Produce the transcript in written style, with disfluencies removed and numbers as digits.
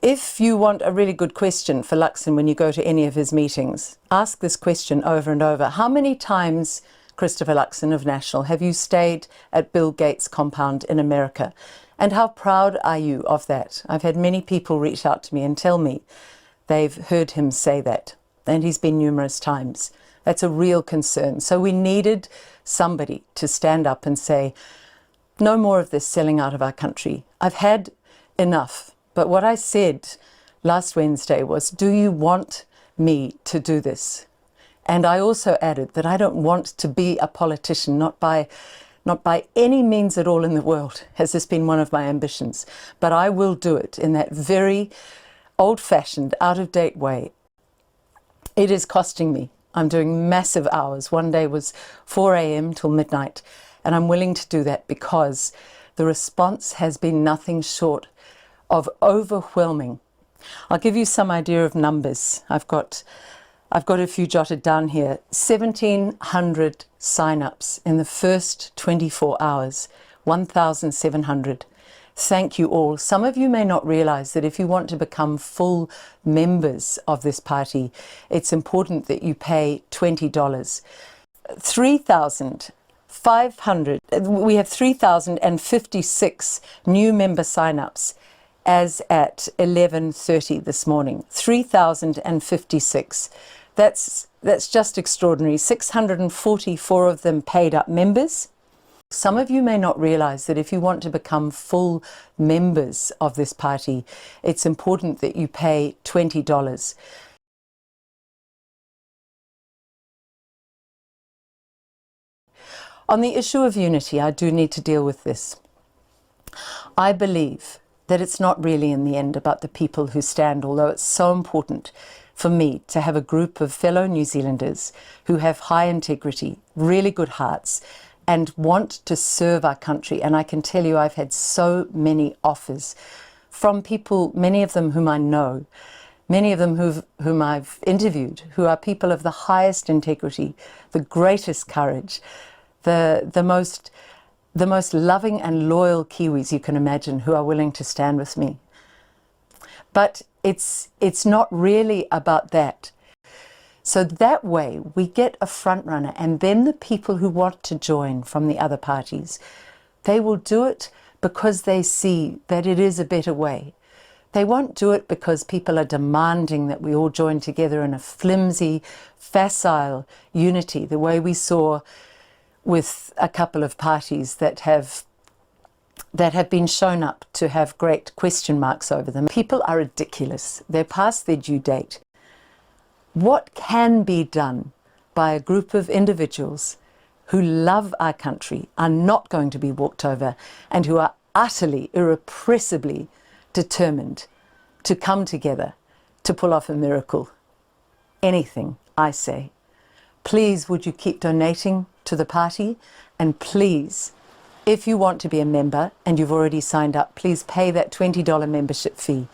If you want a really good question for Luxon when you go to any of his meetings, ask this question over and over. How many times, Christopher Luxon of National, have you stayed at Bill Gates' compound in America? And how proud are you of that? I've had many people reach out to me and tell me they've heard him say that, and he's been numerous times. That's a real concern. So we needed somebody to stand up and say, no more of this selling out of our country. I've had enough. But what I said last Wednesday was, do you want me to do this? And I also added that I don't want to be a politician, not by any means at all in the world has this been one of my ambitions. But I will do it in that very old-fashioned, out-of-date way. It is costing me. I'm doing massive hours. One day was 4 a.m. till midnight. And I'm willing to do that because the response has been nothing short of overwhelming. I'll give you some idea of numbers. I've got a few jotted down here. 1,700 sign-ups in the first 24 hours. 1,700. Thank you all. Some of you may not realize that if you want to become full members of this party, it's important that you pay $20. 3,500. We have 3,056 new member sign-ups as at 11:30 this morning. 3,056. That's just extraordinary. 644 of them paid up members. Some of you may not realize that if you want to become full members of this party, it's important that you pay $20. On the issue of unity, I do need to deal with this. I believe that it's not really in the end about the people who stand, although it's so important for me to have a group of fellow New Zealanders who have high integrity, really good hearts, and want to serve our country. And I can tell you I've had so many offers from people, many of them whom I know, many of them whom I've interviewed, who are people of the highest integrity, the greatest courage, the most loving and loyal Kiwis you can imagine, who are willing to stand with me. But it's not really about that. So that way we get a front runner, and then the people who want to join from the other parties, they will do it because they see that it is a better way. They won't do it because people are demanding that we all join together in a flimsy, facile unity, the way we saw with a couple of parties that have been shown up to have great question marks over them. People are ridiculous. They're past their due date. What can be done by a group of individuals who love our country, are not going to be walked over, and who are utterly, irrepressibly determined to come together to pull off a miracle? Anything, I say. Please, would you keep donating to the party? And please, if you want to be a member and you've already signed up, please pay that $20 membership fee.